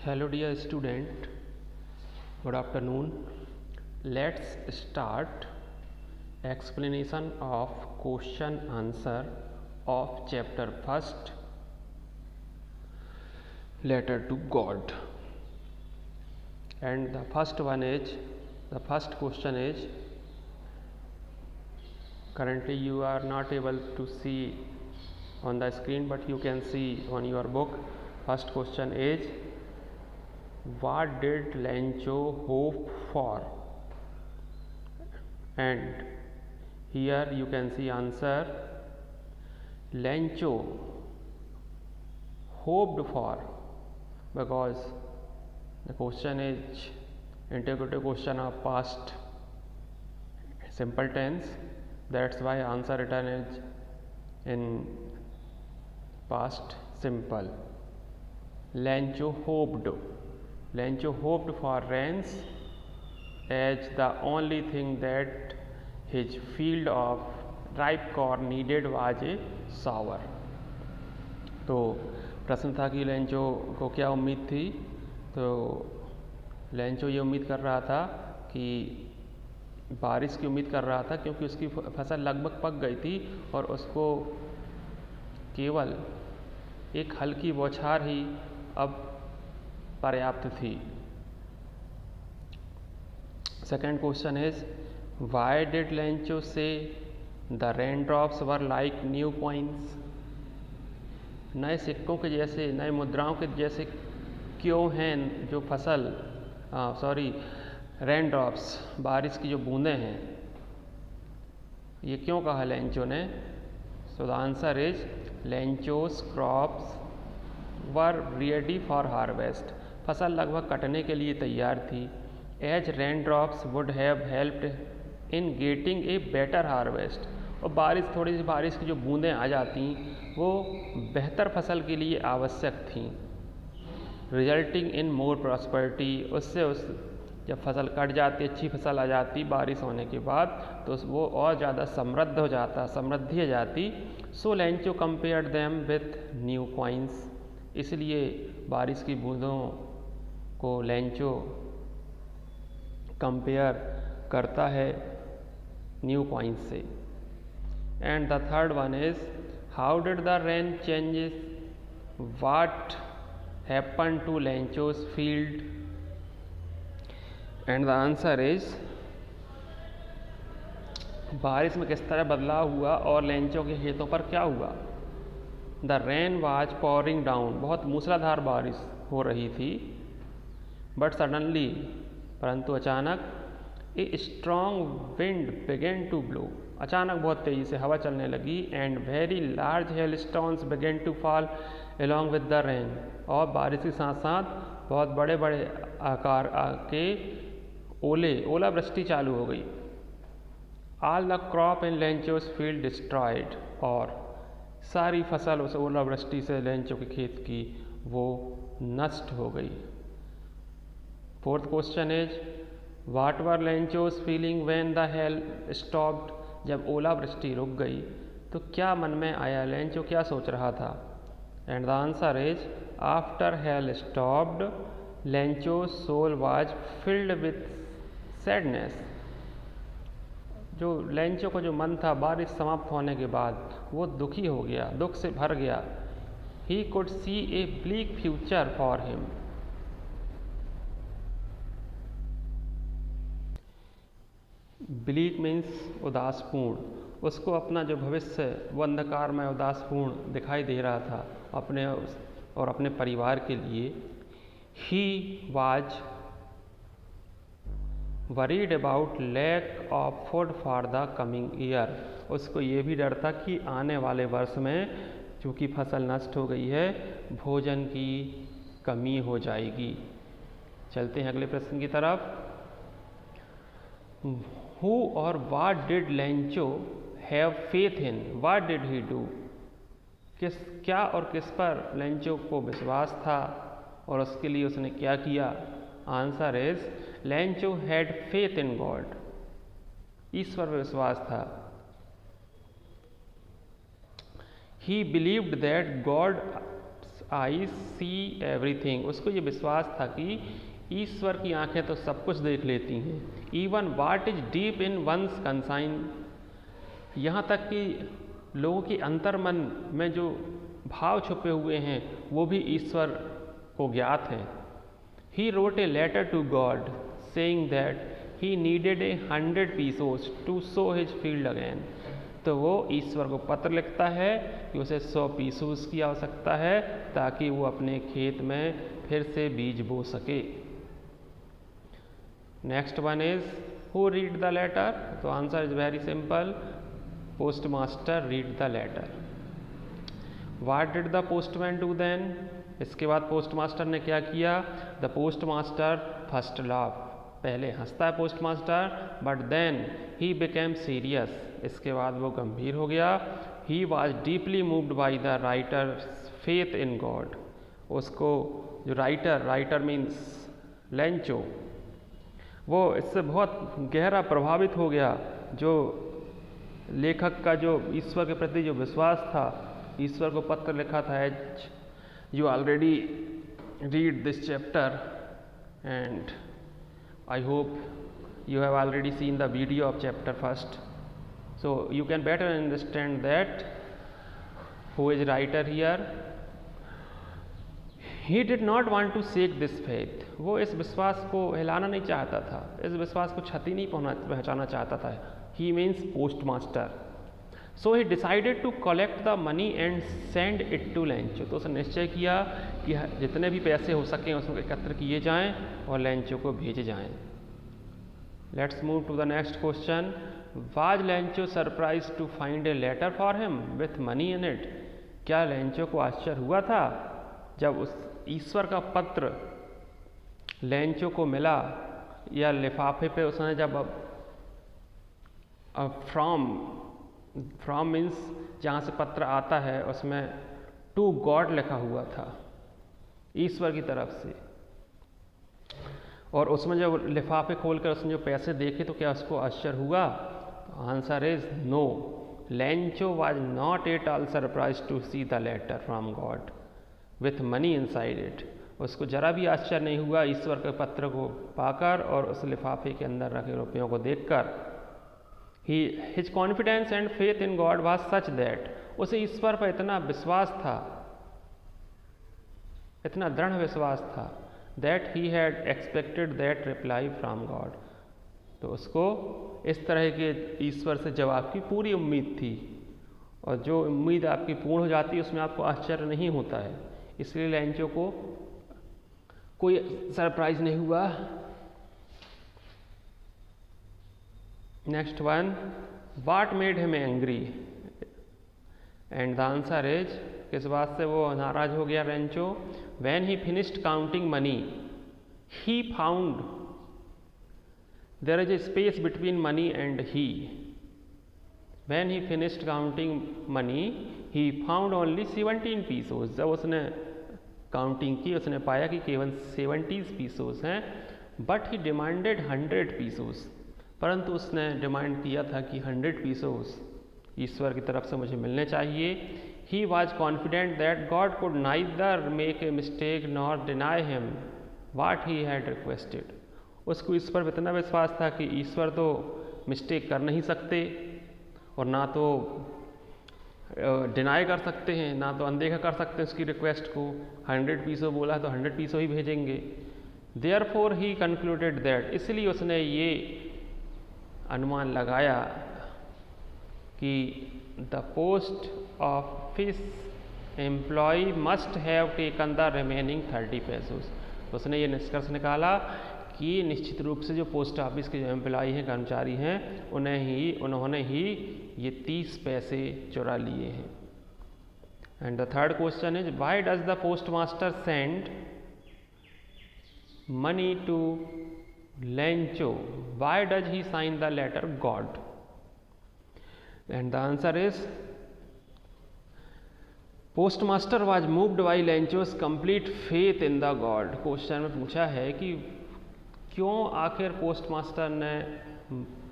Hello dear student, good afternoon. Let's start explanation of question answer of chapter first, letter to God. And the first question is, currently you are not able to see on the screen, but you can see on your book. First question is, what did Lencho hope for? And here you can see answer. Lencho hoped for, because the question is interrogative question of past simple tense, that's why answer written is in past simple. Lencho hoped for rains, as the only thing that his field of ripe corn needed was a shower. तो प्रश्न था कि Lencho को क्या उम्मीद थी। तो Lencho ये उम्मीद कर रहा था कि बारिश की उम्मीद कर रहा था, क्योंकि उसकी फसल लगभग पक गई थी और उसको केवल एक हल्की बौछार ही अब पर्याप्त थी। Second question is, why did Lencho say the rain drops were like new coins? नए सिक्कों के जैसे, नए मुद्राओं के जैसे क्यों हैं जो फसल रेन ड्रॉप्स, बारिश की जो बूंदें हैं, ये क्यों कहा लेंचो ने? So the answer is, Lencho's crops were ready for harvest, फसल लगभग कटने के लिए तैयार थी। As rain drops would have helped in getting a better harvest, और थोड़ी सी बारिश की जो बूंदें आ जाती वो बेहतर फसल के लिए आवश्यक थीं। रिजल्टिंग इन मोर प्रॉस्पेरिटी, जब फसल कट जाती, अच्छी फसल आ जाती बारिश होने के बाद, तो वो और ज़्यादा समृद्धि आ जाती। So Lencho compared them with new coins, इसलिए बारिश की बूंदों को लेंचो कंपेयर करता है न्यू कॉइन्स से। And the third one is, how did the rain changes what happen to Lencho's field? And the answer is, बारिश में किस तरह बदलाव हुआ और लेंचो के खेतों पर क्या हुआ? The rain was pouring down, बहुत मूसलाधार बारिश हो रही थी। बट सडनली, परंतु अचानक, a strong wind began to blow, अचानक बहुत तेज़ी से हवा चलने लगी। And very large hail stones began to fall along with the rain, और बारिश के साथ साथ बहुत बड़े बड़े आकार के ओलावृष्टि चालू हो गई। All the crop in Lencho's field destroyed, और सारी फसल उस ओलावृष्टि से लेंचो के खेत की वो नष्ट हो गई। Fourth question is, what were Lencho's feeling when the hail stopped? जब ओलावृष्टि रुक गई तो क्या मन में आया, लेंचो क्या सोच रहा था? And the answer is, after hail stopped Lencho soul was filled with sadness, जो लेंचो का जो मन था बारिश समाप्त होने के बाद वो दुखी हो गया, दुख से भर गया। He could see a bleak future for him, bleak means उदासपूर्ण, उसको अपना जो भविष्य वो अंधकार में उदासपूर्ण दिखाई दे रहा था अपने और अपने परिवार के लिए। He was worried about lack of food for the coming year, उसको ये भी डर था कि आने वाले वर्ष में चूँकि फसल नष्ट हो गई है, भोजन की कमी हो जाएगी। चलते हैं अगले प्रश्न की तरफ। हु और what did Lencho have faith in? What did he do? क्या और किस पर लेंचो को विश्वास था और उसके लिए उसने क्या किया? Answer is, Lencho had faith in God, ईश्वर पर विश्वास था। He believed that God's eye see everything, उसको ये विश्वास था कि ईश्वर की आंखें तो सब कुछ देख लेती हैं। Even what is deep in one's conscience, यहाँ तक कि लोगों की अंतर्मन में जो भाव छुपे हुए हैं वो भी ईश्वर को ज्ञात हैं। He wrote a letter to God saying that he needed 100 pesos to sow his field again, तो वो ईश्वर को पत्र लिखता है कि उसे 100 पीसोस की आवश्यकता है ताकि वो अपने खेत में फिर से बीज बो सके। Next one is who read the letter, तो answer is very simple, post master read the letter. What did the postman do then, इसके बाद पोस्ट मास्टर ने क्या किया, the post master first laugh, पहले हंसता है post master, but then he became serious, इसके बाद वो गंभीर हो गया। He was deeply moved by the writer faith in God, उसको जो राइटर मीन्स लेंचो, वो इससे बहुत गहरा प्रभावित हो गया, जो लेखक का जो ईश्वर के प्रति जो विश्वास था, ईश्वर को पत्र लिखा था। As you already read this chapter and I hope you have already seen the video of chapter first, so you can better understand that who is writer here. He did not want to shake this faith, वो इस विश्वास को हिलाना नहीं चाहता था, इस विश्वास को क्षति नहीं पहुंचाना चाहता था। He means post master. So he decided to collect the money and send it to Lencho, तो उसने निश्चय किया कि जितने भी पैसे हो सकें उसको एकत्र किए जाएं और लेंचो को भेजे जाएं। Let's move to the next question. Was Lencho surprise to find a letter for him with money in it, क्या लेंचो को आश्चर्य हुआ था जब उस ईश्वर का पत्र लेंचो को मिला, या लिफाफे पे उसने जब फ्रॉम मीन्स जहाँ से पत्र आता है उसमें टू गॉड लिखा हुआ था, ईश्वर की तरफ से, और उसमें जब लिफाफे खोलकर उसने जो पैसे देखे तो क्या उसको आश्चर्य हुआ? Answer is no, Lencho was not at all surprise to see the letter from God with money inside it, उसको जरा भी आश्चर्य नहीं हुआ ईश्वर के पत्र को पाकर और उस लिफाफे के अंदर रखे रुपयों को देखकर। His confidence and faith in God was such that, उसे ईश्वर पर इतना विश्वास था, इतना दृढ़ विश्वास था, that he had expected that reply from God, तो उसको इस तरह के ईश्वर से जवाब की पूरी उम्मीद थी, और जो उम्मीद आपकी पूर्ण हो जाती है उसमें आपको आश्चर्य नहीं होता है, इसलिए लेंचो को कोई सरप्राइज नहीं हुआ। Next one, what made him angry, and the answer is, किस बात से वो नाराज हो गया Lencho? When he finished counting money he found there is a space between money and he, when he finished counting money he found only 17 pesos, जब उसने counting की उसने पाया कि केवल 70 पीसोस हैं, बट ही डिमांडेड 100 पीसोस, परंतु उसने डिमांड किया था कि 100 पीसोस ईश्वर की तरफ से मुझे मिलने चाहिए। He was confident that God could neither make a mistake nor deny him what he had requested, उसको इस पर इतना विश्वास था कि ईश्वर तो मिस्टेक कर नहीं सकते और ना तो डिनाई कर सकते हैं, ना तो अनदेखा कर सकते हैं उसकी रिक्वेस्ट को। 100 पीसो बोला तो 100 पीसो ही भेजेंगे। देयरफॉर ही कंक्लूडेड दैट, इसलिए उसने ये अनुमान लगाया कि the post office employ must have taken the remaining 30 pesos, उसने ये निष्कर्ष निकाला कि निश्चित रूप से जो पोस्ट ऑफिस के जो एम्प्लॉय हैं, कर्मचारी हैं, उन्होंने ही ये 30 पैसे चुरा लिए हैं। And the third question is, why does the post master send money to Lencho, why does he sign the letter God? And the answer is, post master was moved by Lencho's complete faith in the God. Question में पूछा है कि क्यों आखिर post master ने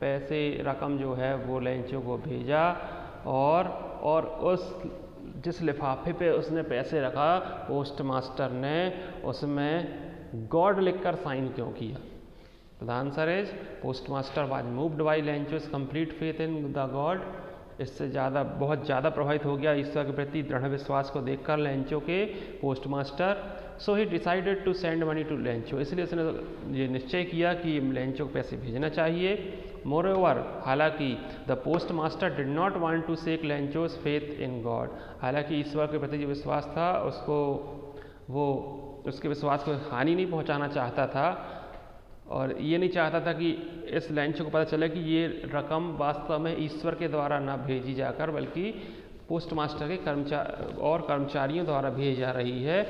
पैसे रकम जो है वो लेंचो को भेजा और उस जिस लिफाफे पे उसने पैसे रखा पोस्ट मास्टर ने उसमें गॉड लिखकर साइन क्यों किया? The answer is post master was moved by Lencho's complete faith in the God. इससे बहुत ज़्यादा प्रभावित हो गया ईश्वर के प्रति दृढ़ विश्वास को देखकर लेंचो के post master. So he decided to send money to Lencho, इसलिए उसने ये निश्चय किया कि लेंचो को पैसे भेजना चाहिए। मोreover, हालांकि the post master did not want to shake Lencho's faith in God, हालांकि ईश्वर के प्रति जो विश्वास था उसके विश्वास को हानि नहीं पहुंचाना चाहता था और ये नहीं चाहता था कि इस लेंचो को पता चले कि ये रकम वास्तव में ईश्वर के द्वारा ना भेजी जाकर बल्कि पोस्ट मास्टर के कर्मचारियों द्वारा भेजी जा रही है।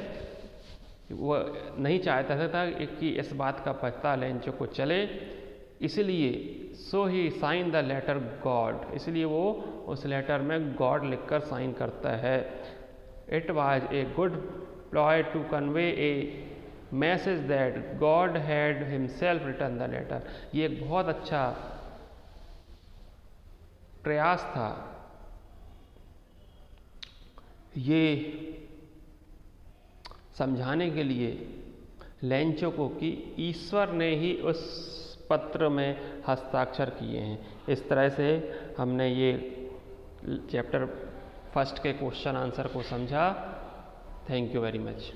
वो नहीं चाहता था कि इस बात का पता लेंचो को चले, इसलिए सो ही साइन द लेटर गॉड, इसलिए वो उस लेटर में गॉड लिखकर साइन करता है। It was a good ploy to convey a message that God had himself written the letter, ये एक बहुत अच्छा प्रयास था ये समझाने के लिए लेंचो को कि ईश्वर ने ही उस पत्र में हस्ताक्षर किए हैं। इस तरह से हमने ये चैप्टर 1 के क्वेश्चन आंसर को समझा। Thank you very much.